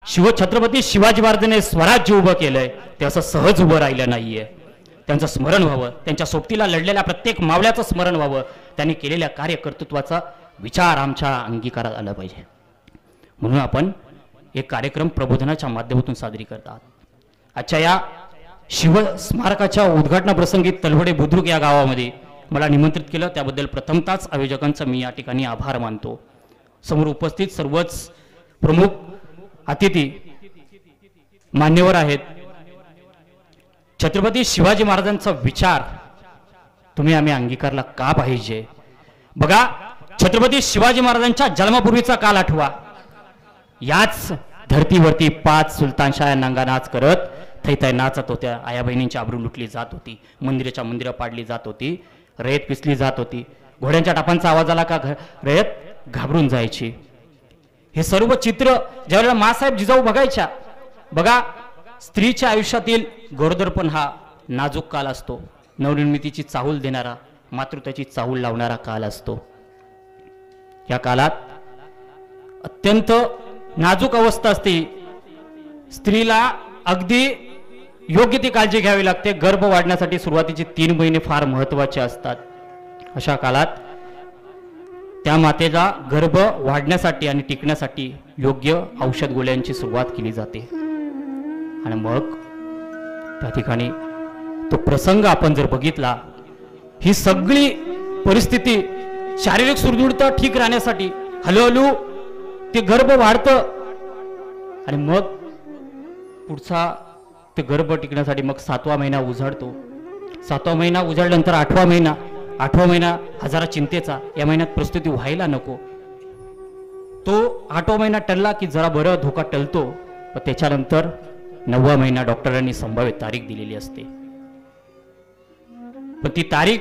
छत्रपती शिवाजी महाराजांनी स्वराज्य उभं केलंय ते असं सहज उभं राहिलं नाहीये. त्यांचं स्मरण व्हावं, त्यांच्या सोबतीला लढलेल्या प्रत्येक मावळ्याचं स्मरण व्हावं, त्यांनी केलेल्या कार्यकर्तृत्वाचा विचार आमच्या अंगीकारात आला पाहिजे. म्हणून आपण एक कार्यक्रम प्रबोधनाच्या माध्यमातून साजरी करतात. आजच्या या शिव स्मारकाच्या उद्घाटनाप्रसंगी तलवडे बुद्रुक या गावामध्ये मला निमंत्रित केलं, त्याबद्दल प्रथमताच आयोजकांचा मी या ठिकाणी आभार मानतो. समोर उपस्थित सर्वच प्रमुख अतिथी मान्यवर आहेत. छत्रपती शिवाजी महाराजांचा विचार तुम्ही आम्ही अंगीकारला का पाहिजे? बघा, छत्रपती शिवाजी महाराजांच्या जन्मापूर्वीचा काल आठवा. याच धर्तीवरती 5 सुलतानशाह नांगानाच करत थैथय नाचत होत्या. आया बहिणींची आबरू लुटली जात होती, मंदिराच्या मंदिरं पाडली जात होती, रयत पिसली जात होती, घोड्यांच्या टापांचा आवाज आला का रयत घाबरून जायची. हे सर्व चित्र ज्यावेळेला मासाहेब जिजाऊ बघायच्या, बघा स्त्रीच्या आयुष्यातील गरोदरपण हा नाजूक काल असतो, नवनिर्मितीची चाहूल देणारा, मातृत्वाची चाहूल लावणारा काल असतो. या कालात अत्यंत नाजूक अवस्था असते. स्त्रीला अगदी योग्य ती काळजी घ्यावी लागते. गर्भ वाढण्यासाठी सुरुवातीचे 3 महिने फार महत्त्वाचे असतात. अशा काळात त्या मातेचा गर्भ वाढण्यासाठी आणि टिकण्यासाठी योग्य औषध गोळ्यांची सुरुवात केली जाते. आणि मग त्या ठिकाणी तो प्रसंग आपण जर बघितला, ही सगळी परिस्थिती शारीरिक सुदृढता ठीक राहण्यासाठी हळूहळू ते गर्भ वाढतं आणि मग पुढचा ते गर्भ टिकण्यासाठी मग 7वा महिना उजाडतो. 7वा महिना उजाडल्यानंतर 8वा महिना हजारा चिंतेचा. या महिन्यात प्रस्तुती व्हायला नको. तो 8वा महिना टलला की जरा बरं धोका टलतो, पण त्याच्यानंतर 9वा महिना डॉक्टरांनी संभाव्य तारीख दिलेली असते. पण ती तारीख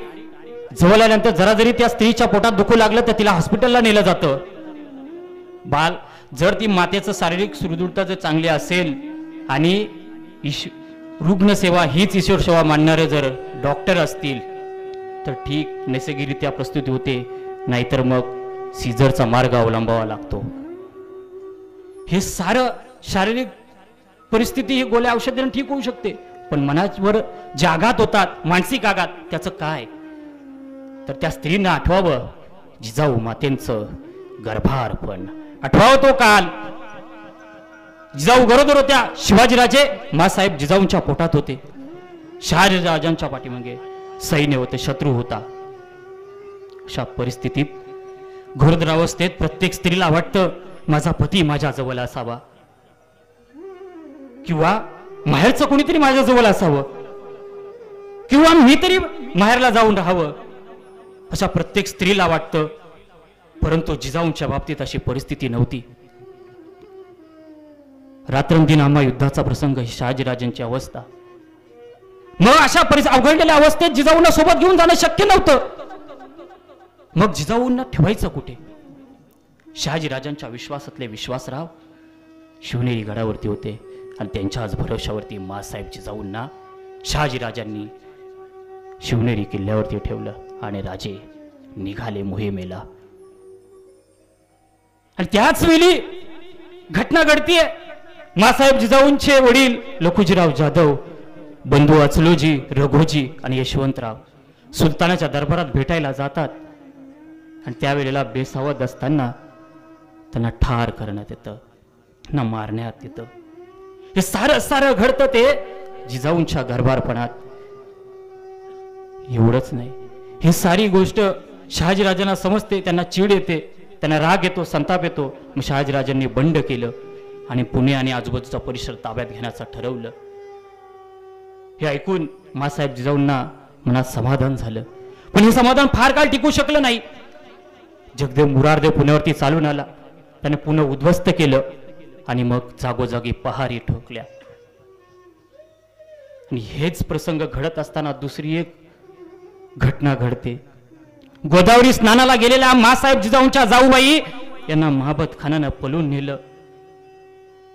जवळ आल्यानंतर जरा जरी त्या स्त्रीच्या पोटात दुखू लागलं तर तिला हॉस्पिटलला नेलं जातं. बाल जर ती मातेचं शारीरिक सुदृढता जर चांगली असेल आणि रुग्णसेवा हीच ईश्वर सेवा मानणारे जर डॉक्टर असतील तर ठीक नैसर्गिकरित्या प्रस्तुती होते, नाहीतर मग सीझरचा मार्ग अवलंबावा लागतो. हे सारं शारीरिक परिस्थिती ही गोळ्या औषधाने ठीक होऊ शकते, पण मनावर जे आघात होतात, मानसिक आघात, त्याचं काय? तर त्या स्त्रीनं आठवावं जिजाऊ मातेंचं गर्भारपण, आठवावं तो काल. जिजाऊ गरोदर होत्या, शिवाजीराजे मासाहेब जिजाऊंच्या पोटात होते, शहाजीराजांच्या पाठीमागे सैन्य होते, शत्रू होता. अशा परिस्थितीत गरोदरावस्थेत प्रत्येक स्त्रीला वाटतं माझा पती माझ्या जवळ असावा किंवा माहेरचं कोणीतरी माझ्या जवळ असावं किंवा मी तरी माहेरला जाऊन राहावं, अशा प्रत्येक स्त्रीला वाटतं. परंतु जिजाऊंच्या बाबतीत अशी परिस्थिती नव्हती. रात्रंदिन आम्हा युद्धाचा प्रसंग ही शहाजीराजांची अवस्था. मग अशा अवघडलेल्या अवस्थेत जिजाऊंना सोबत घेऊन जाणं शक्य नव्हतं. मग जिजाऊंना ठेवायचं कुठे? शहाजीराजांच्या विश्वासातले विश्वासराव शिवनेरी गडावरती होते आणि त्यांच्याच भरोशावरती मासाहेब जिजाऊंना शहाजीराजांनी शिवनेरी किल्ल्यावरती ठेवलं आणि राजे निघाले मोहिमेला. आणि त्याच वेळी घटना घडतीये. मासाहेब जिजाऊंचे वडील लखुजीराव जाधव, बंधू अचलोजी, रघोजी आणि यशवंतराव सुलतानाच्या दरबारात भेटायला जातात आणि त्यावेळेला बेसावध असताना त्यांना ठार करण्यात येतं, त्यांना मारण्यात येतं. हे सारं घडतं ते जिजाऊंच्या गर्भारपणात. एवढंच नाही, ही सारी गोष्ट शहाजीराजांना समजते, त्यांना चीड येते, त्यांना राग येतो, संताप येतो. मग शहाजीराजांनी बंड केलं आणि पुणे आणि आजूबाजूचा परिसर ताब्यात घेण्याचं ठरवलं. हे ऐकून मासाहेब जिजाऊंना मनात समाधान झालं, पण हे समाधान फार काळ टिकू शकलं नाही. जगदेव मुरारदेव पुण्यावरती चालून आला, त्याने पुणे उद्ध्वस्त केलं आणि मग जागोजागी पहारी ठोकल्या. आणि हेच प्रसंग घडत असताना दुसरी एक घटना घडते. गोदावरी स्नानाला गेलेल्या मासाहेब जिजाऊंच्या जाऊबाई यांना महाबत खानानं पळून नेलं.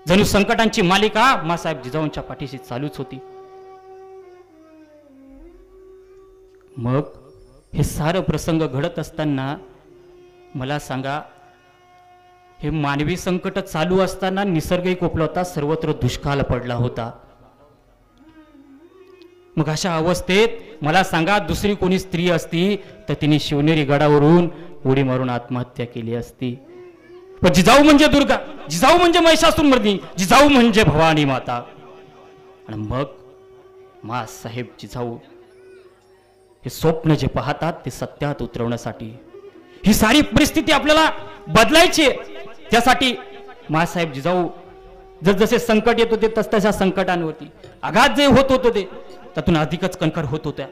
जणू संकटांची मालिका मासाहेब जिजाऊंच्या पाठीशी चालूच होती. मग हे सारं प्रसंग घडत असताना मला सांगा, हे मानवी संकट चालू असताना निसर्गही कोपला होता, सर्वत्र दुष्काळ पडला होता. मग अशा अवस्थेत मला सांगा, दुसरी कोणी स्त्री असती तर तिने शिवनेरी गडावरून उडी मारून आत्महत्या केली असती. पण जिजाऊ म्हणजे दुर्गा, जिजाऊ म्हणजे महिषासुरमर्दिनी, जिजाऊ म्हणजे भवानी माता. आणि मग माँसाहेब जिजाऊ हे स्वप्न जे पाहतात ते सत्यात उतरवण्यासाठी ही सारी परिस्थिती आपल्याला बदलायची. त्यासाठी माँसाहेब जिजाऊ जसजसे संकट येत होते तसतशा संकटांवरती आघात जे होत होते त्यातून अधिकच कणखर होत होत्या.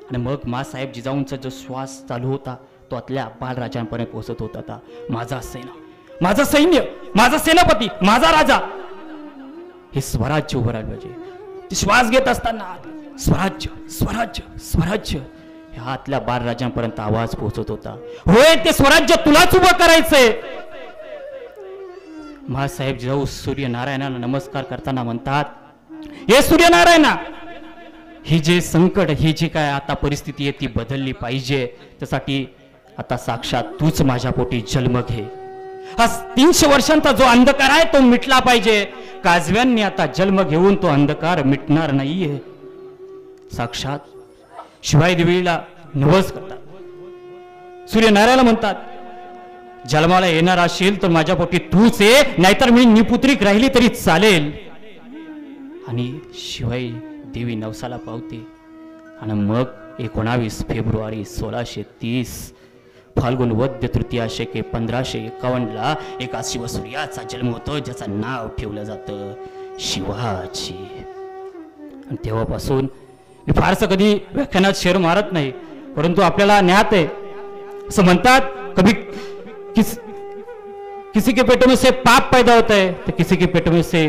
आणि मग माँसाहेब जिजाऊंचा जो श्वास चालू होता तो आतल्या बालराजांपर्यंत पोहोचत होता. माझा सेना, माझं सैन्य, माझा सेनापती, माझा राजा, हे स्वराज्य उभं राहिलं पाहिजे. ते श्वास घेत असताना स्वराज्य स्वराज्य स्वराज्य ह्या आतल्या बालराजांपर्यंत आवाज पोहोचत होता. होय, ते स्वराज्य तुलाच उभं करायचंय. माँसाहेब जिजाऊ सूर्यनारायणाला नमस्कार करताना म्हणतात, हे सूर्यनारायणा, ही जे संकट, ही जी काय आता परिस्थिती आहे ती बदलली पाहिजे. त्यासाठी आता साक्षात तूच माझ्या पोटी जन्म घे. हा 300 वर्षांचा जो अंधकार आहे तो मिटला पाहिजे. काजव्यांनी आता जन्म घेऊन तो अंधकार मिटणार नाहीये. साक्षात शिवाई देवीला नवस करतात. सूर्यनारायणाला म्हणतात, जन्माला येणार असेल तर माझ्या पोटी तूच ये, नाहीतर मी निपुत्रिक राहिली तरी चालेल. आणि शिवाई देवी नवसाला पावते. आणि मग 19 फेब्रुवारी 1630 फाल्गुन वद्य तृतीया शके 1551 एका शिवसूर्याचा जन्म होतो, ज्याचं नाव ठेवलं जातं शिवाजी. आणि तेव्हापासून मी फारसं कधी व्याख्यानात शेर मारत नाही, परंतु आपल्याला ज्ञात आहे. असं म्हणतात, कभी किसी के पेटों में से पाप पैदा होता है तो किसी के पेटों में से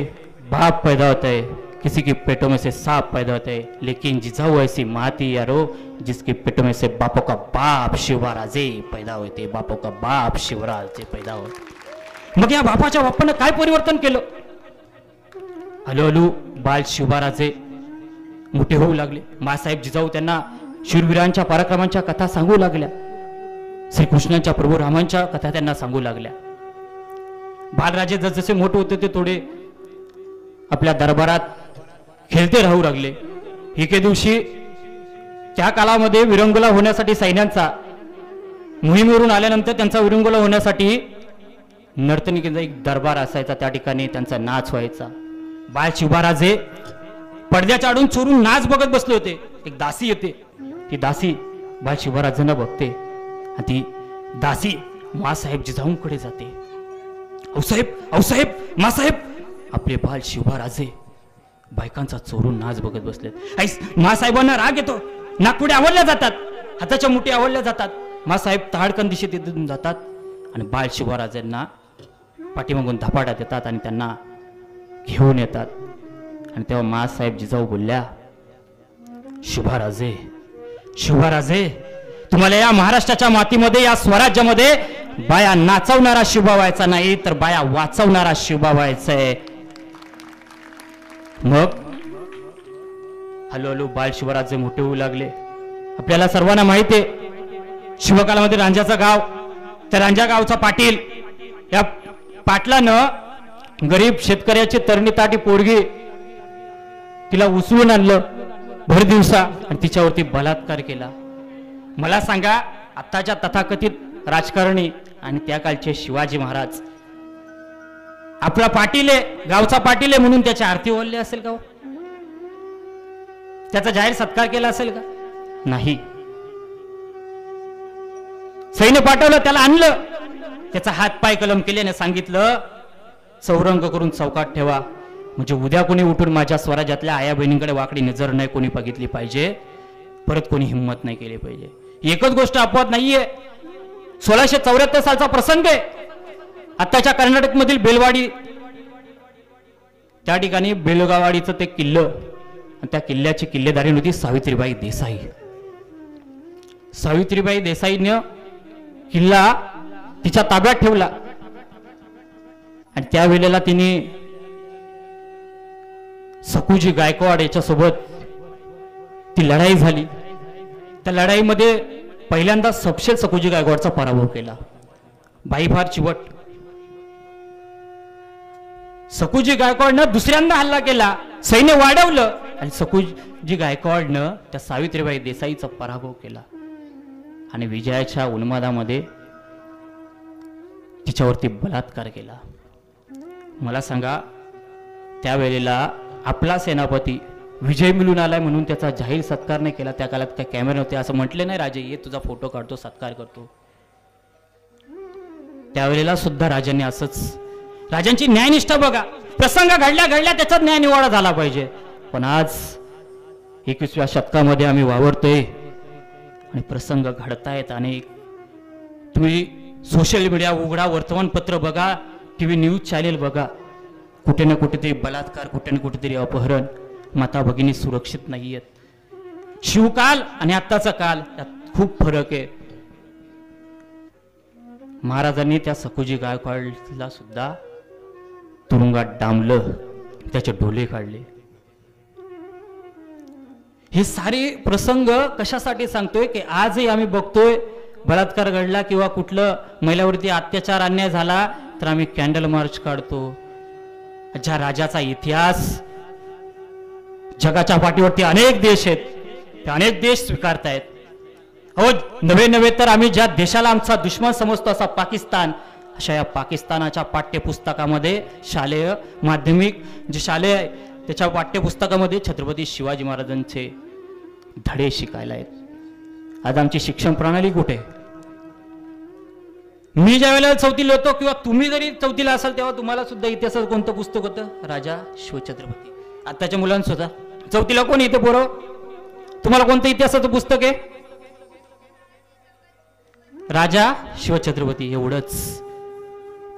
बाप पैदा होता है, किसी के पेटों में से सांप पैदा होता है, लेकिन जिजाऊ ऐसी माती यारो जिसके पेटों में से बापों का बाप शिवराजे पैदा होते, बापों का बाप शिवराजे पैदा होते. मग या बापाच्या बापानं काय परिवर्तन केलं? हळूहळू बाल शिवराजे मोठे होऊ लागले. माँसाहेब जिजाऊ त्यांना शूरवीरांच्या पराक्रमांच्या कथा सांगू लागल्या. श्रीकृष्णांच्या प्रभू रामांच्या कथा त्यांना सांगू लागल्या. बालराजे जसजसे मोठे होते ते थोडे आपल्या दरबारात खेळते राहू लागले. एके दिवशी त्या काळामध्ये विरंगुळा होण्यासाठी सैन्यांचा मोहिमेवरून आल्यानंतर त्यांचा विरंगुळा होण्यासाठी नर्तनीचा एक दरबार असायचा, त्या ठिकाणी त्यांचा नाच व्हायचा. बाळ शिवराजे पडद्याच्या आडून चोरून नाच बघत बसले होते. एक दासी येते, ती दासी बाळ शिवराजांना बघते आणि ती दासी माँसाहेब जिजाऊंकडे जाते. औसाहेब, औसाहेब, माँसाहेब, आपले बाल शिवराजे बायकांचा चोरून नाच बघत बसलेत. माँसाहेबांना राग येतो, नागपुडे आवडल्या जातात, हाताच्या मुठी आवडल्या जातात. माँसाहेब ताडकन दिशेत येऊन जातात आणि बाळ शिवराजांना पाठीमागून धपाटा देतात आणि त्यांना घेऊन येतात. आणि तेव्हा माँसाहेब जिजाऊ बोलल्या, शिवराजे, शिवराजे, तुम्हाला या महाराष्ट्राच्या मातीमध्ये, या स्वराज्यामध्ये बाया नाचवणारा शिवबा व्हायचा नाही, तर बाया वाचवणारा शिवबा व्हायचंय. मग हळूहळू बाल शिवराजे मोठे होऊ लागले. आपल्याला सर्वांना माहिती आहे, शिवकालामध्ये रांजाचं गाव, त्या रांजा गावचा पाटील, या पाटलानं गरीब शेतकऱ्याची तरणी ताटी पोरगी तिला उचलून आणलं भर दिवसा आणि तिच्यावरती बलात्कार केला. मला सांगा, आत्ताच्या तथाकथित राजकारणी आणि त्या काळचे शिवाजी महाराज आपला पाटील आहे, गावचा पाटील आहे म्हणून त्याची आरती ओढली असेल का? त्याचा जाहीर सत्कार केला असेल का? नाही. सैन्य पाठवलं, त्याला आणलं, त्याचा हात पाय कलम केल्याने सांगितलं, चौरंग करून चौकात ठेवा, म्हणजे उद्या कोणी उठून माझ्या स्वराज्यातल्या आया बहिणींकडे वाकडी नजर नाही कोणी बघितली पाहिजे, परत कोणी हिंमत नाही केली पाहिजे. एकच गोष्ट अपवाद नाहीये, 1674 सालचा प्रसंग आहे. आताच्या कर्नाटक मधील बेलवाडी, त्या ठिकाणी बेलगावाडीचं ते किल्लं, त्या किल्ल्याची किल्लेदारी होती सावित्रीबाई देसाई. सावित्रीबाई देसाईने किल्ला तिच्या ताब्यात ठेवला आणि त्यावेळेला तिने सकुजी गायकवाड याच्यासोबत ती लढाई झाली. त्या लढाईमध्ये पहिल्यांदा सपशेल सकुजी गायकवाडचा पराभव केला. बाई फार चिवट, सकुजी गायकवाडनं दुसऱ्यांदा हल्ला केला, सैन्य वाढवलं आणि सकुजी गायकवाडनं त्या सावित्रीबाई देसाईचा पराभव केला आणि विजयाच्या उन्मादामध्ये तिच्यावरती बलात्कार केला. मला सांगा, त्यावेळेला आपला सेनापती विजय मिळून आलाय म्हणून त्याचा जाहीर सत्कार नाही केला. त्या काळात काय कॅमेरे नव्हते, असं म्हटले नाही राजे ये तुझा फोटो काढतो सत्कार करतो. त्यावेळेला सुद्धा राजांनी असंच, राजांची न्यायनिष्ठा बघा, प्रसंग घडल्या त्याचा न्याय निवाडा झाला पाहिजे. पण आज 21व्या शतकामध्ये आम्ही वावरतोय आणि प्रसंग घडतायत आणि तुम्ही सोशल मीडिया उघडा, वर्तमानपत्र बघा, टीव्ही न्यूज चॅनेल बघा, कुठे ना कुठेतरी बलात्कार, कुठे ना कुठेतरी अपहरण, माता भगिनी सुरक्षित नाही आहेत. शिवकाल आणि आत्ताचा काल यात खूप फरक आहे. महाराजांनी त्या सकुजी गायकवाडला सुद्धा तुरुंगात डांबलं, त्याचे डोले काढले. हे सारे प्रसंग कशासाठी सांगतोय की आजही आम्ही बघतोय बलात्कार घडला किंवा कुठलं महिलावरती अत्याचार अन्याय झाला तर आम्ही कॅन्डल मार्च काढतो. ज्या राजाचा इतिहास जगाच्या पाठीवरती अनेक देश आहेत, ते अनेक देश स्वीकारतायत. हो, नवे तर आम्ही ज्या देशाला आमचा दुश्मन समजतो असा पाकिस्तान, अशा या पाकिस्तानाच्या पाठ्यपुस्तकामध्ये शालेय माध्यमिक जे शालेय आहे त्याच्या पाठ्यपुस्तकामध्ये छत्रपती शिवाजी महाराजांचे धडे शिकायला आहेत. आज आमची शिक्षण प्रणाली कुठे? मी ज्या वेळेला चौथीला होतो किंवा तुम्ही जरी चौथीला असाल तेव्हा तुम्हाला सुद्धा इतिहासात कोणतं पुस्तक होतं? राजा शिवछत्रपती. आताच्या मुलांना सुद्धा चौथीला कोण येतं पोरं? तुम्हाला कोणतं इतिहासाचं पुस्तक आहे? राजा शिवछत्रपती एवढंच.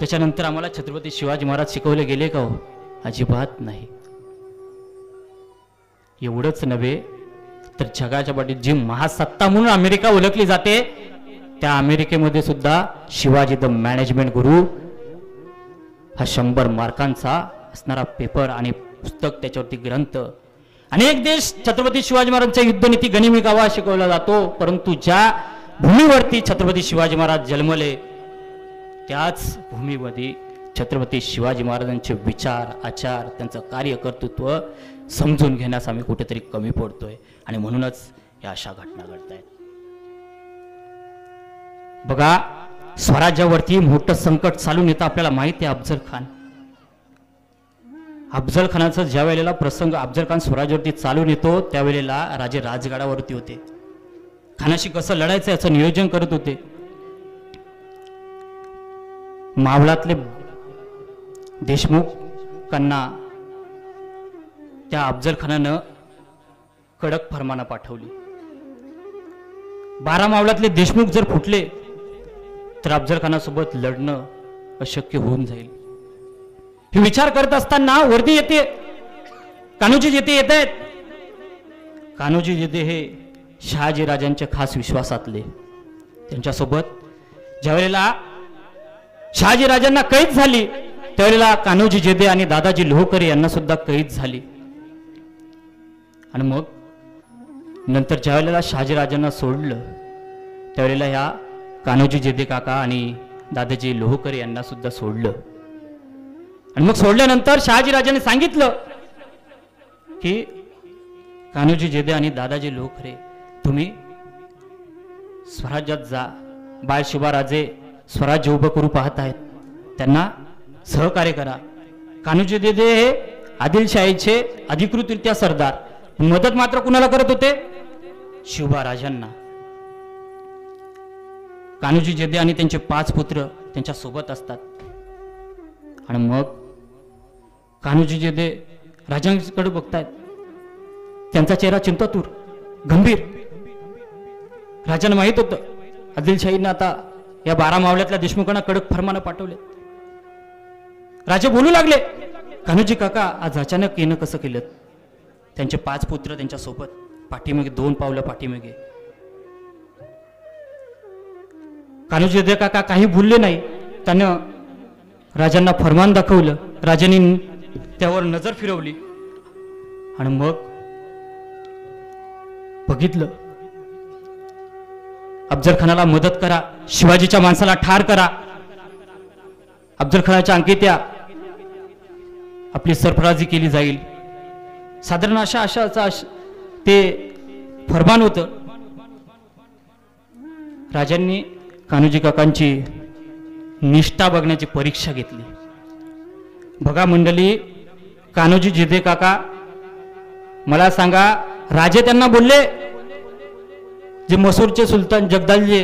त्याच्यानंतर आम्हाला छत्रपती शिवाजी महाराज शिकवले गेले का हो? अजिबात नाही. एवढंच नव्हे तर जगाच्या पाठीत जी महासत्ता म्हणून अमेरिका ओळखली जाते त्या अमेरिकेमध्ये सुद्धा शिवाजी द मॅनेजमेंट गुरु हा 100 मार्कांचा असणारा पेपर आणि पुस्तक, त्याच्यावरती ग्रंथ. अनेक देश छत्रपती शिवाजी महाराजांच्या युद्धनीती गनिमी कावा शिकवला जातो, परंतु ज्या भूमीवरती छत्रपती शिवाजी महाराज जन्मले त्याच भूमीमध्ये छत्रपती शिवाजी महाराजांचे विचार, आचार, त्यांचं कार्यकर्तृत्व समजून घेण्यास आम्ही कुठेतरी कमी पडतोय आणि म्हणूनच या अशा घटना घडतायत. बघा, स्वराज्यावरती मोठं संकट चालून येतं आपल्याला माहिती आहे. अफजल खानाचा ज्या वेळेला प्रसंग, अफजल खान स्वराज्यावरती चालून येतो त्यावेळेला राजे राजगडावरती होते. खानाशी कसं लढायचं याचं नियोजन करत होते. मावळातले देशमुखांना त्या अफजल खानानं कडक फरमानं पाठवली. 12 मावळातले देशमुख जर फुटले तर अफजल खानासोबत लढणं अशक्य होऊन जाईल. हे विचार करत असताना वर्दी येते, कान्होजी जेते येत आहेत. कान्होजी जेते हे शहाजी राजांच्या खास विश्वासातले. त्यांच्यासोबत ज्यावेळेला शहाजी राजांना कैद झाली त्यावेळेला कान्होजी जेते आणि दादाजी लोहकरे यांना सुद्धा कैद झाली. आणि मग नंतर ज्या वेळेला शहाजी राजांना सोडलं त्यावेळेला ह्या कान्होजी जेते काका आणि दादाजी लोहकरे यांना सुद्धा सोडलं. आणि मग सोडल्यानंतर शहाजी राजांनी सांगितलं की कान्होजी जेते आणि दादाजी लोहकरे तुम्ही स्वराज्यात जा. बाळशिवाराजे स्वराज्य उभं करू पाहत आहेत, त्यांना सहकार्य करा. कान्होजी जेते हे आदिलशाहीचे अधिकृतरित्या सरदार, मदत मात्र कुणाला करत होते? शिवबा राजांना. कान्होजी जेते आणि त्यांचे 5 पुत्र त्यांच्या सोबत असतात. आणि मग कान्होजी जेते राजांकडे बघतायत, त्यांचा चेहरा चिंतातूर, गंभीर. राजांना माहित होतं आदिलशाहीनं आता या 12 मावळ्यातल्या देशमुखांना कडक फरमानं पाठवले. राजे बोलू लागले, कान्होजी काका आज अचानक येणं कसं केलं? त्यांचे 5 पुत्र त्यांच्या सोबत पाठीमागे 2 पावलं पाठीमागे. कान्होजी जेते काका काही बोलले नाही. त्यानं राजांना फरमान दाखवलं. राजांनी त्यावर नजर फिरवली आणि मग बघितलं अफजल खानाला मदत करा, शिवाजीच्या माणसाला ठार करा. अफजल खानाच्या अंकित्या आपली सरफराजी केली जाईल, साधारण अशा ते फरमान होतं. राजांनी कान्होजी काकांची निष्ठा बघण्याची परीक्षा घेतली. बघा मंडळी, कान्होजी जेधे काका, मला सांगा, राजे त्यांना बोलले, जे मसूरचे सुलतान जगदालजे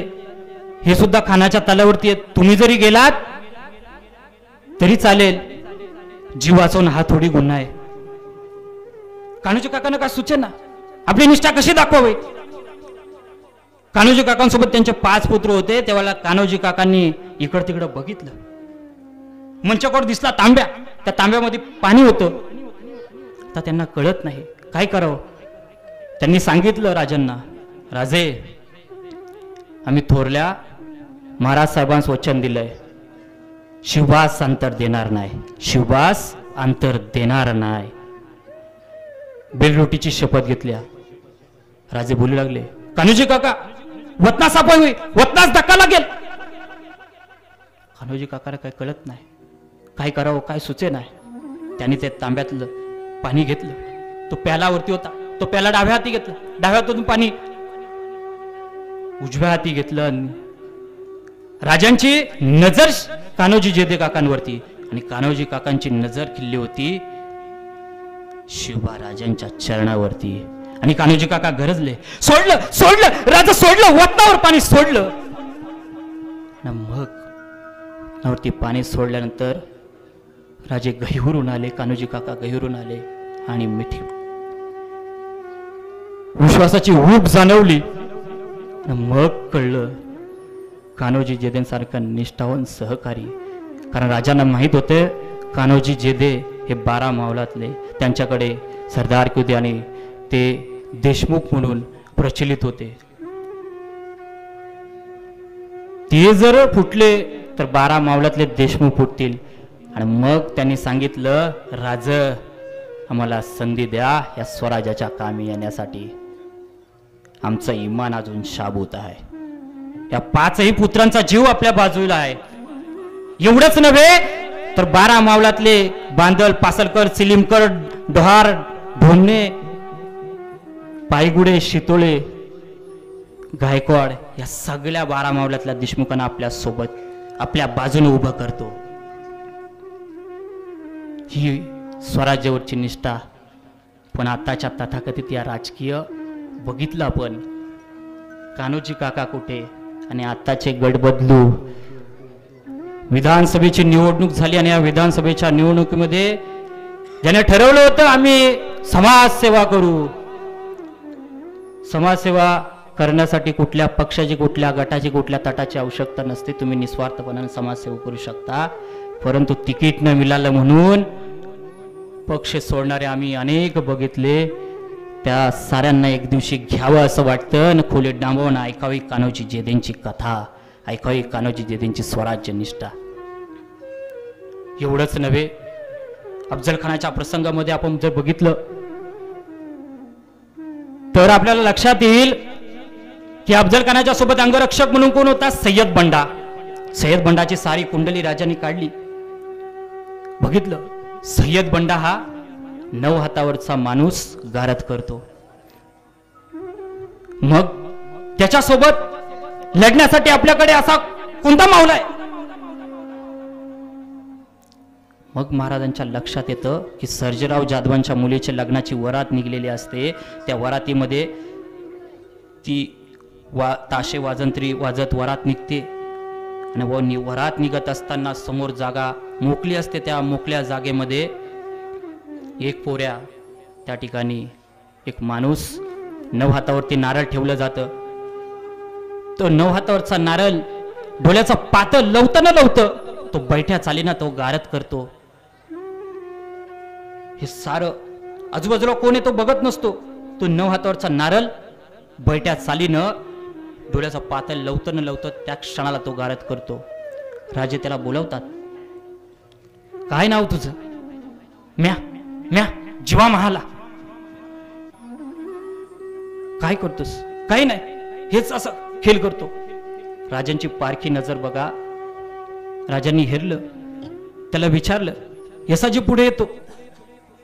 हे सुद्धा खानाच्या तलावरती आहेत, तुम्ही जरी गेलात तरी चालेल, जीव वाचवून हा थोडी गुन्हा आहे. कान्होजी काकांना काय सुचेना, आपली निष्ठा कशी दाखवावी. कान्होजी काकांसोबत त्यांचे 5 पुत्र होते. तेव्हा कान्होजी काकांनी इकड तिकडं बघितलं. मंचकोट दिसला तांब्या, त्या तांब्यामध्ये पाणी होतं. आता त्यांना कळत नाही काय करावं. त्यांनी सांगितलं राजांना, राजे, आम्ही थोरल्या महाराज साहेबांस वचन दिलंय, शिवबास अंतर देणार नाही, शिवबास अंतर देणार नाही. बेलरोटीची शपथ घेतल्या. राजे बोलू लागले, कान्होजी काका, वतना सापवी, वतनाच धक्का लागेल. कान्होजी काकाला काय कळत नाही, काय करावं काय सुचे नाही. त्यांनी ते तांब्यातलं पाणी घेतलं. तो प्यालावरती होता, तो प्याला डाव्या हाती घेतला, डाव्या हातून पाणी उजव्या हाती घेतलं. राजांची नजर कान्होजी जेधे काकांवरती, आणि कान्होजी काकांची नजर खिल्ली होती शिवबा राजांच्या चरणावरती. आणि कान्होजी काका गरजले, सोडलं सोडलं राजा, सोडलं, वतनावर पाणी सोडलं. मग वरती पाणी सोडल्यानंतर राजे गहिवरून आले, कान्होजी काका गहिवरून आले, आणि मिठी विश्वासाची ऊब जाणवली. मग कळलं कान्होजी जेधेंसारखा निष्ठावान सहकारी. कारण राजांना माहित होते कान्होजी जेधे हे 12 मावलातले, त्यांच्याकडे सरदार होते आणि ते देशमुख म्हणून प्रचलित होते. ते जर फुटले तर 12 मावलातले देशमुख फुटतील. आणि मग त्यांनी सांगितलं, राज, आम्हाला संधी द्या या स्वराज्याच्या कामी येण्यासाठी, आमचं इमान अजून शाबूत आहे. या 5ही पुत्रांचा जीव आपल्या बाजूला आहे. एवढंच नव्हे तर 12 मावलातले बांदल, पासलकर, सिलिमकर, डोहार, ढोमणे, पायगुडे, शितोळे, गायकवाड या सगळ्या 12 मावलातल्या देशमुखांना आपल्या सोबत, आपल्या बाजूने उभं करतो. ही स्वराज्यावरची निष्ठा. पण आताच्या तथाकथित या राजकीय बघितलं आपण, कान्होजी काका कुठे आणि आताचे गट बदलू. विधानसभेची निवडणूक झाली आणि या विधानसभेच्या निवडणुकीमध्ये ज्याने ठरवलं होतं आम्ही समाजसेवा करू, समाजसेवा करण्यासाठी कुठल्या पक्षाची, कुठल्या गटाची, कुठल्या तटाची आवश्यकता नसते. तुम्ही निस्वार्थपणाने समाजसेवा करू शकता. परंतु तिकीट न मिळालं म्हणून पक्ष सोडणारे आम्ही अनेक बघितले. त्या साऱ्यांना एक दिवशी घ्यावं असं वाटतं आणि खोलीत डांबवून ऐकावी कान्होजी जेधेंची कथा, ऐकावी कान्होजी जेधेंची स्वराज्य निष्ठा. एवढंच नव्हे, अफजल खानाच्या प्रसंगामध्ये आपण जर बघितलं तर आपल्याला लक्षात येईल की अफजल खानाच्या सोबत अंगरक्षक म्हणून कोण होता? सय्यद बंडा. सय्यद बंडाची सारी कुंडली राजांनी काढली. बघितलं, सय्यद बंडा हा 9 हातावरचा माणूस गारद करतो. मग त्याच्यासोबत लढण्यासाठी आपल्याकडे असा कोणता मावला आहे? मग महाराजांच्या लक्षात येतं की सर्जेराव जाधवांच्या मुलीच्या लग्नाची वरात निघलेली असते. त्या वरातीमध्ये ती ताशे वाजंत्री वाजत वरात निघते आणि वरात निघत असताना समोर जागा मोकळी असते. त्या मोकळ्या जागेमध्ये एक पोऱ्या, त्या ठिकाणी एक माणूस, 9 हातावरती नारळ ठेवलं जातं. तो 9 हातावरचा नारळ डोळ्याचा पातळ लवतं न लवतं तो बैठ्या चालीना तो गारद करतो. हे सारं आजूबाजूला कोण आहे तो बघत नसतो. तो 9 हातावरचा नारळ बैठ्या चालीनं डोळ्याचा पातळ लवतं न लवतं त्या क्षणाला तो गारद करतो. राजे त्याला बोलवतात, काय नाव तुझं? म्या म्या जीवा महाला. काय करतोस? काही नाही, हेच असं खेळ करतो. राजांची पारखी नजर बघा. राजांनी हेरलं, त्याला विचारलं, यसाजी पुढे येतो.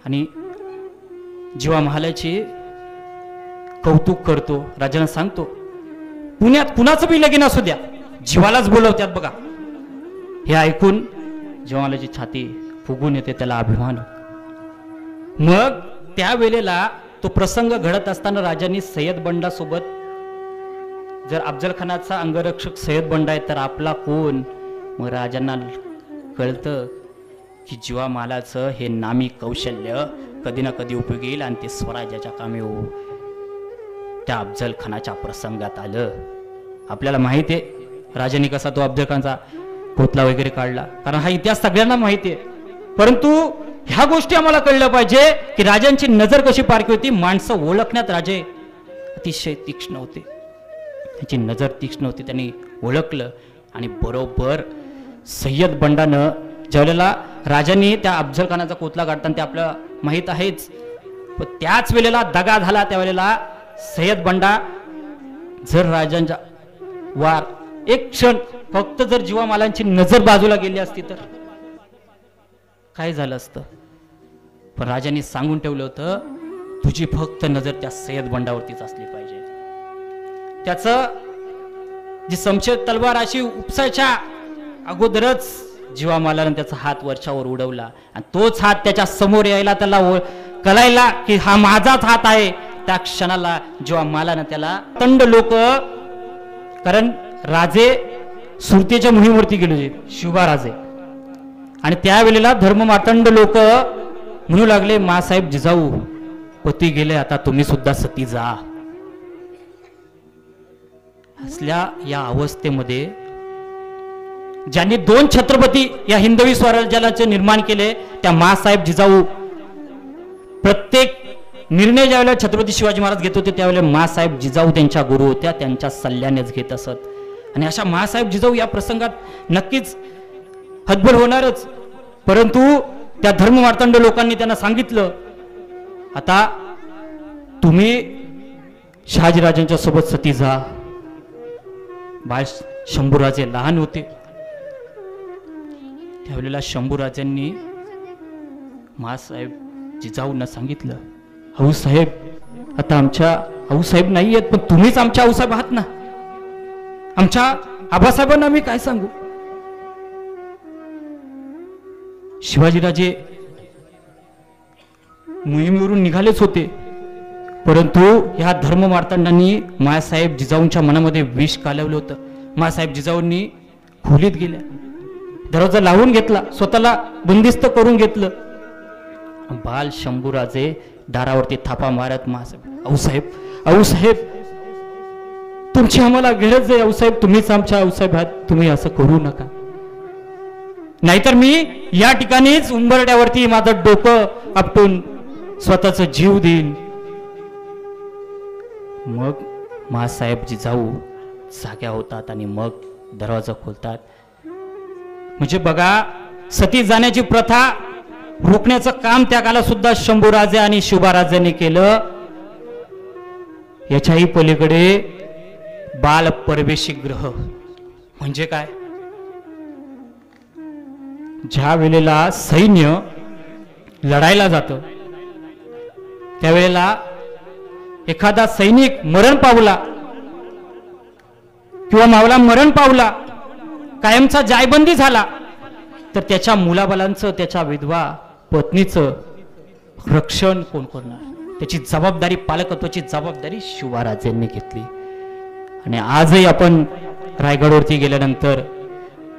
आणि जीवा महालाचे कौतुक करतो. राजांना सांगतो, पुण्यात कुणाचं बी लगीन असू द्या, जीवालाच बोलवत्यात बघा. हे ऐकून जीवा महालाची छाती फुगून येते, त्याला अभिमान. मग त्यावेळेला तो प्रसंग घडत असताना राजांनी सय्यद बंडासोबत, जर अफजल खानाचा अंगरक्षक सय्यद बंडा आहे तर आपला कोण? मग राजांना कळतं की जीवा महालाचं हे नामी कौशल्य कधी ना कधी उपयोगी येईल आणि ते स्वराज्याच्या कामी हो. त्या अफजल खानाच्या प्रसंगात आलं. आपल्याला माहिती आहे राजांनी कसा तो अफजल खानचा कोतला वगैरे काढला, कारण हा इतिहास सगळ्यांना माहिती आहे. परंतु ह्या गोष्टी आम्हाला कळलं पाहिजे की राजांची नजर कशी पारखी होती. माणसं ओळखण्यात राजे अतिशय तीक्ष्ण होते, त्याची नजर तीक्ष्ण होती. त्यांनी ओळखलं आणि बरोबर सय्यद बंडानं ज्यावेळेला राजांनी त्या अफजल खानाचा कोतला काढताना ते आपल्याला माहीत आहेच, पण त्याच वेळेला दगा झाला. त्यावेळेला सय्यद बंडा जर राजांच्या वार एक क्षण फक्त जर जीवा मालांची नजर बाजूला गेली असती तर काय झालं असतं. पण राजांनी सांगून ठेवलं होतं, तुझी फक्त नजर त्या सय्यद बंडावरतीच असली पाहिजे. त्याचं जी समशेर तलवार अशी उपसायच्या अगोदरच जीवा मालानं त्याचा हात वरच्यावर उडवला आणि तोच हात त्याच्या समोर यायला त्याला कळायला की हा माझाच हात आहे. त्या क्षणाला जीवा मालानं त्याला तंड लोक, कारण राजे सुरतेच्या मोहिमेवरती गेले होते शिवबा राजे, आणि त्यावेळेला धर्ममातंड लोक म्हणू लागले, मासाहेब जिजाऊ पती गेले, आता तुम्ही सुद्धा सती जा. असल्या या अवस्थेमध्ये ज्यांनी 2 छत्रपती या हिंदवी स्वराज्याचे निर्माण केले त्या मासाहेब जिजाऊ, प्रत्येक निर्णय ज्यावेळेला छत्रपती शिवाजी महाराज घेत होते त्यावेळेला मासाहेब जिजाऊ त्यांच्या गुरु होत्या, त्यांच्या सल्ल्यानेच घेत असत. आणि अशा मासाहेब जिजाऊ या प्रसंगात नक्कीच हतबल होणारच. परंतु त्या धर्ममार्तंड लोकांनी त्यांना सांगितलं, आता तुम्ही शहाजीराजांच्या सोबत सती जा. बाळ शंभूराजे लहान होते त्यावेळेला शंभूराजांनी मासाहेब जिजाऊंना सांगितलं, आऊसाहेब आता आमच्या आऊसाहेब नाही आहेत, पण तुम्हीच आमच्या आऊसाहेब आहात ना, आमच्या आबासाहेबांना आम्ही काय सांगू. शिवाजीराजे मोहिमेवरून निघालेच होते, परंतु ह्या धर्ममार्तंडांनी मासाहेब जिजाऊंच्या मनामध्ये विष कालवलं होतं. मासाहेब जिजाऊंनी खोलीत गेल्या, दरवाजा लावून घेतला, स्वतःला बंदिस्त करून घेतलं. बाल शंभूराजे दारावरती थापा मारत, मासाहेब आऊसाहेब आऊसाहेब तुमची आम्हाला गरज आहे, आऊसाहेब तुम्हीच आमच्या आऊसाहेब आहात, तुम्ही असं करू नका, नाहीतर मी या ठिकाणीच उंबरट्यावरती माझं डोकं आपटून स्वतःचा जीव देईन. मग मासाहेब जिजाऊ जाग्या होतात आणि मग दरवाजा खोलतात. म्हणजे बघा, सती जाण्याची प्रथा रोखण्याचं काम त्या काळात सुद्धा शंभूराजे आणि शिवबाराजांनी केलं. याच्याही पलीकडे बाल परवेशी ग्रह म्हणजे काय, ज्या वेळेला सैन्य लढायला जातं त्यावेळेला एखादा सैनिक मरण पावला किंवा मावला मरण पावला, कायमचा जायबंदी झाला, तर त्याच्या मुलाबालांचं, त्याच्या विधवा पत्नीचं रक्षण कोण करणार, त्याची जबाबदारी, पालकत्वाची जबाबदारी शिवराजांनी घेतली. आणि आजही आपण रायगडवरती गेल्यानंतर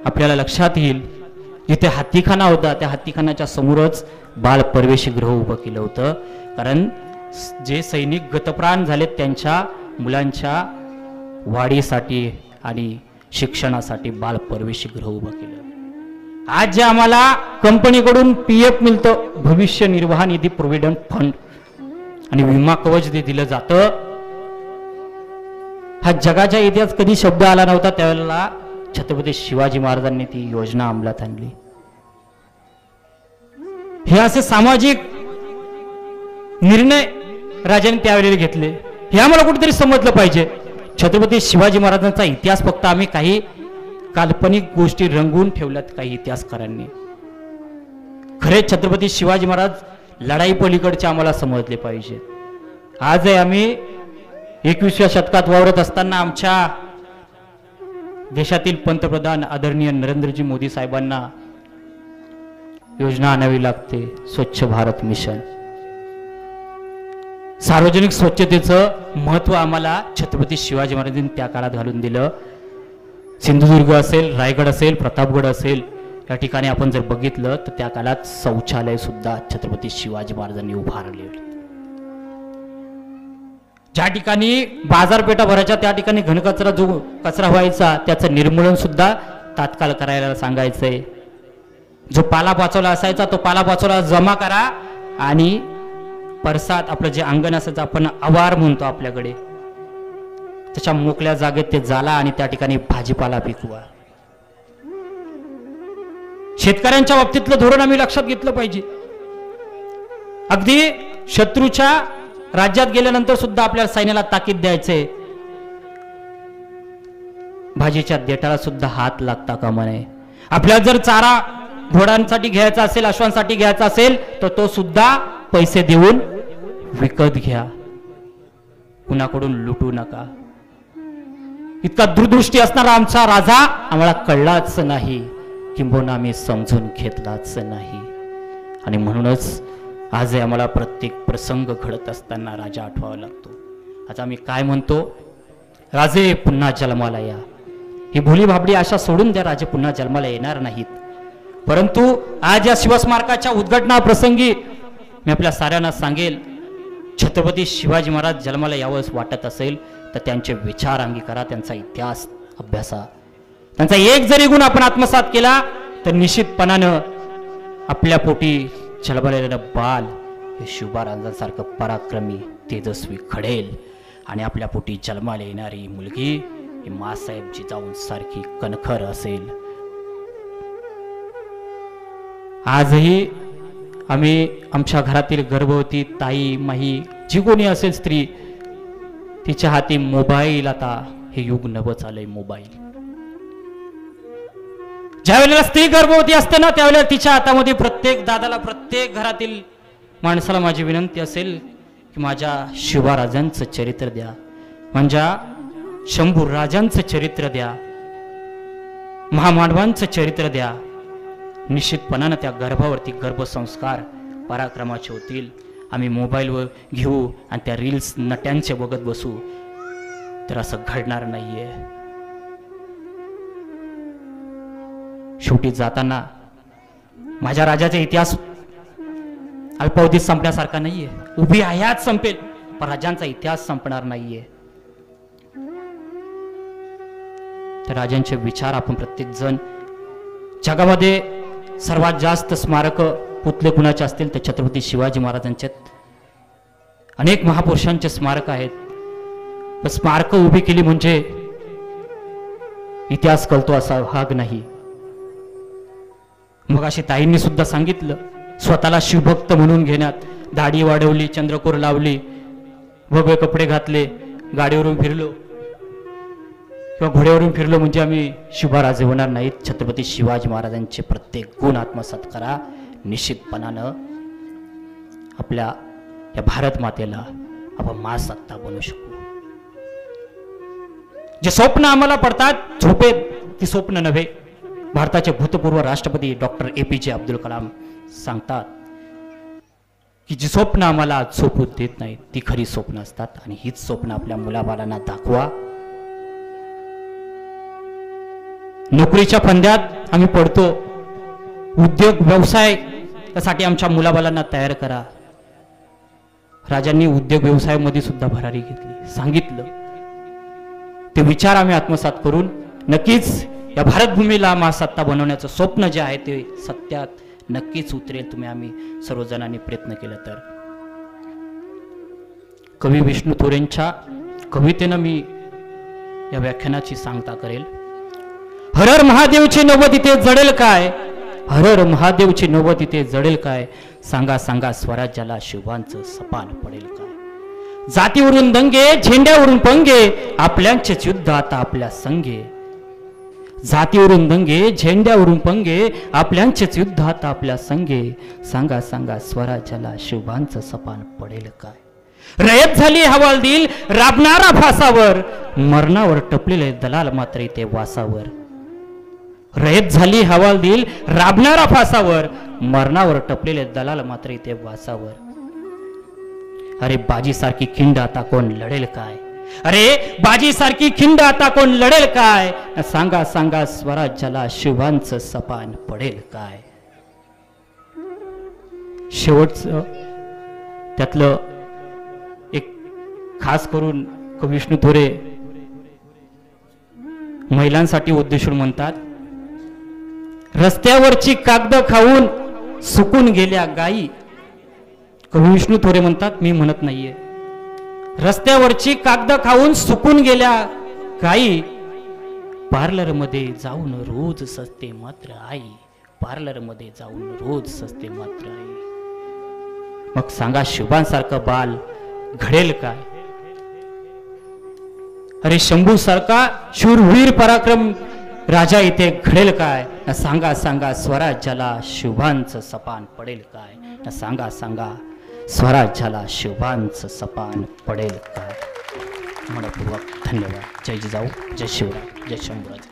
आपल्याला लक्षात येईल, जिथे हत्तीखाना होता त्या हत्तीखानाच्या समोरच बाल परवेशी गृह उभं केलं होतं, कारण जे सैनिक गतप्राण झालेत त्यांच्या मुलांच्या वाढीसाठी आणि शिक्षणासाठी बाल परवेशी गृह उभं केलं. आज जे आम्हाला कंपनीकडून PF मिळतं, भविष्य निर्वाह निधी प्रोव्हिडंट फंड, आणि विमा कवच जे दिलं जातं, हा जगाच्या इतिहास कधी शब्द आला नव्हता. त्यावेळेला छत्रपती शिवाजी महाराजांनी ती योजना अंमलात आणली. हे असे सामाजिक निर्णय राजांनी त्यावेळेला घेतले. हे आम्हाला कुठेतरी समजलं पाहिजे. छत्रपती शिवाजी महाराजांचा इतिहास फक्त आम्ही काही काल्पनिक गोष्टी रंगवून ठेवल्यात काही इतिहासकारांनी. खरे छत्रपती शिवाजी महाराज लढाई पलीकडचे आम्हाला समजले पाहिजे. आज आम्ही 21व्या शतकात वावरत असताना आमच्या देशातील पंतप्रधान आदरणीय नरेंद्रजी मोदी साहेबांना योजना आणावी लागते. स्वच्छ भारत मिशन, सार्वजनिक स्वच्छतेचं महत्व आम्हाला छत्रपती शिवाजी महाराजांनी त्या काळात घालून दिलं. सिंधुदुर्ग असेल, रायगड असेल, प्रतापगड असेल, या ठिकाणी आपण जर बघितलं तर त्या काळात शौचालय सुद्धा छत्रपती शिवाजी महाराजांनी उभारले. ज्या ठिकाणी बाजारपेठा भरायच्या त्या ठिकाणी घनकचरा जो कचरा व्हायचा त्याचं निर्मूलन सुद्धा तात्काळ करायला सांगायचंय. जो पालापाचोला असायचा तो पालापाचोला जमा करा आणि परसात आपलं जे अंगण असायचं आपण आवार म्हणतो आपल्याकडे, त्याच्या मोकळ्या जागेत ते जाला आणि त्या ठिकाणी भाजीपाला पिकवा. शेतकऱ्यांच्या बाबतीतलं धोरण आम्ही लक्षात घेतलं पाहिजे. अगदी शत्रूच्या राज्यात गेल्यानंतर सुद्धा आपल्या सैन्याला ताकीद द्यायचे, भाजीच्या देठाला सुद्धा हात लागता कामा नये. आपल्याला जर चारा घोड्यांसाठी घ्यायचा असेल, अश्वांसाठी घ्यायचा असेल तर तो सुद्धा पैसे देऊन विकत घ्या, कुणाकडून लुटू नका. इतका दूरदृष्टी असणारा आमचा राजा आम्हाला कळलाच नाही, किंबहुना आम्ही समजून घेतलाच नाही. आणि म्हणूनच आज आम्हाला प्रत्येक प्रसंग घडत असताना राजा आठवावा लागतो. आज आम्ही काय म्हणतो, राजे पुन्हा जन्माला या. ही भोली भाबडी आशा सोडून द्या, राजे पुन्हा जन्माला येणार नाहीत. परंतु आज या शिवस्मारकाच्या उद्घाटना प्रसंगी मी आपल्या साऱ्यांना सांगेल, छत्रपती शिवाजी महाराज जन्माला यावंच वाटत असेल तर त्यांचे विचार अंगीकारा, त्यांचा इतिहास अभ्यासा. त्यांचा एक जरी गुण आपण आत्मसात केला तर निश्चितपणानं आपल्या पोटी जन्मलेलं बाल हे शिवबाराजांसारखं पराक्रमी तेजस्वी घडेल आणि आपल्या पोटी जन्माला येणारी मुलगी ही मासाहेब जिजाऊंसारखी कणखर असेल. आजही आम्ही आमच्या घरातील गर्भवती ताई, माही, जी कोणी असेल स्त्री, तिच्या हाती मोबाईल, आता हे युग नवं चाललंय मोबाईल. ज्या वेळेला स्त्री गर्भवती असते ना त्यावेळेला तिच्या हातामध्ये प्रत्येक दादाला, प्रत्येक घरातील माणसाला माझी विनंती असेल की माझ्या शिवराजांचं चरित्र द्या, माझ्या शंभू राजांचं चरित्र द्या, महामानवांचं चरित्र द्या. निश्चितपणानं त्या गर्भावरती गर्भसंस्कार पराक्रमाचे होतील. आम्ही मोबाईलवर घेऊ आणि त्या रील्स नट्यांचे बघत बसू तर असं घडणार नाहीये. शेवटी जाताना माझ्या राजाचा इतिहास अल्पावधीत संपण्यासारखा नाहीये. उभी हयात संपेल पण राजांचा इतिहास संपणार नाहीये. त्या राजांचे विचार आपण प्रत्येक जण, जगामध्ये सर्वात जास्त स्मारक पुतळे कुणाचे असतील तर छत्रपती शिवाजी महाराजांचे. अनेक महापुरुषांचे स्मारक आहेत, पण स्मारक उभी केली म्हणजे इतिहास कळतो असा भाग नाही. मग अशी ताईंनी सुद्धा सांगितलं, स्वतःला शिवभक्त म्हणून घेण्यात दाढी वाढवली, चंद्रकोर लावली, भगवे कपडे घातले, गाडीवरून फिरलो किंवा घोड्यावरून फिरलो म्हणजे आम्ही शिवराजे होणार नाहीत. छत्रपती शिवाजी महाराजांचे प्रत्येक गुण आत्मसात करा. निश्चितपणानं आपल्या या भारत मातेला आपण महासत्ता बनवू शकू. जे स्वप्न आम्हाला पडतात झोपेत, ती स्वप्न नव्हे. भारताचे भूतपूर्व राष्ट्रपती डॉक्टर APJ अब्दुल कलाम सांगतात की जी स्वप्न आम्हाला झोपू देत नाहीत ती खरी स्वप्न असतात, आणि हीच स्वप्न आपल्या मुलाबाळांना दाखवा. नोकरीच्या फंद्यात आम्ही पडतो, उद्योग व्यवसाय यासाठी आमच्या मुलाबाळांना तयार करा. राजांनी उद्योग व्यवसायामध्ये सुद्धा भरारी घेतली, सांगितलं. ते विचार आम्ही आत्मसात करून नक्कीच या भारतभूमीला महासत्ता बनवण्याचं स्वप्न जे आहे ते सत्यात नक्कीच उतरेल. तुम्ही आम्ही सर्वजणांनी प्रयत्न केला तर. कवी विष्णू थोरेंच्या कवितेनं मी या व्याख्यानाची सांगता करेल. हर हर महादेवची नवद इथे जडेल काय, हर हर महादेवची नवद इथे जडेल काय, सांगा सांगा स्वराज्याला शिवांचं सपान पडेल काय. जातीवरून दंगे, झेंड्यावरून पंगे, आपल्यांचेच युद्ध आता आपल्या संगे. जातीवरून दंगे झेंड्यावरून पंगे आपल्यांचेच युद्धात आपल्या संगे सांगा सांगा स्वराज्याला शुभांचं सपान पडेल काय रयत झाली हवालदिल राबणारा फासावर मरणावर टपलेले दलाल मात्र इथे वासावर रयत झाली हवालदिल राबणारा फासावर मरणावर टपलेले दलाल मात्र इथे वासावर अरे बाजी सारखी खिंड आता कोण लढेल काय अरे बाजी सारखी खिंड आता कोण लढेल काय सांगा सांगा स्वराज्याला शुभांचं सपान पडेल काय शेवटचं त्यातलं एक खास करून विष्णू थोरे महिलांसाठी उद्देशून म्हणतात रस्त्यावरची कागद खाऊन सुकून गेल्या गायी कवी विष्णू थोरे म्हणतात मी म्हणत नाहीये रस्त्यावरची कागद खाऊन सुकून गेल्या गायी पार्लर मध्ये जाऊन रोज सजते मात्र आई पार्लर मध्ये जाऊन रोज सजते मात्र आई मग सांगा शुभांसारखं बाल घडेल काय अरे शंभू सारखा शूरवीर पराक्रम राजा इथे घडेल काय ना सांगा सांगा स्वराज्याला शुभांचं सपान पडेल काय ना सांगा सांगा स्वराज्याला शुभांचं सपान पडेल काय मनपूर्वक धन्यवाद जय जिजाऊ जय शिवराय जय शंभूराज